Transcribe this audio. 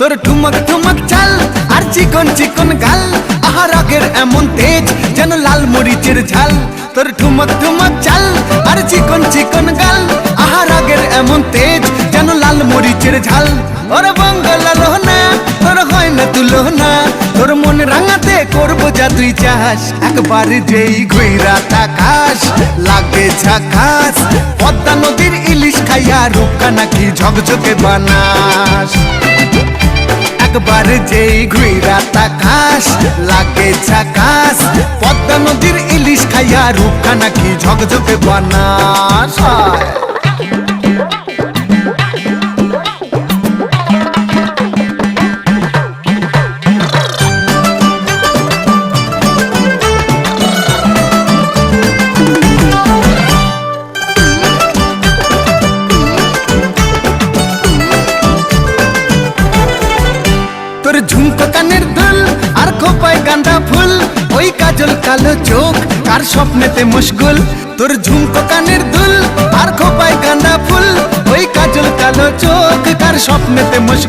তোর ঠুমক ঠুমক চাল আর চিকন চিকন গাল, আহা রাগের এমন তেজ যেন লাল মরিচের ঝাল। তোর ঠুমক ঠুমক চাল আর চিকন চিকন গাল, আহা রাগের এমন তেজ যেন লাল মরিচের ঝাল। ওরে বঙ্গলা লোহনা তোর হয় না তুলনা, তোর মন রাঙাতে করবো যা তুই চাস। একবার যেই ঘুইরা তাকাস লাগে ঝাকাস, পদ্মা নদীর ইলিশ খাইয়া রূপকা নাকি ঝকঝকে বানাস। একবার যেই ঘুইরা তাকাস লাগে ঝাকাস, পদ্মা নদীর ইলিশ খাইয়া রূপকা নাকি ঝকঝকে বানাস। তোর ঝুমকো কানের দুল আর খোপায় গাঁদা ফুল, ওই কাজল কালো চোখ কার স্বপ্নেতে মশগুল। তোর ঝুমকো কানের দুল আর খোপায় গাঁদা ফুল, ওই কাজল কালো চোখ কার স্বপ্নেতে মশগুল।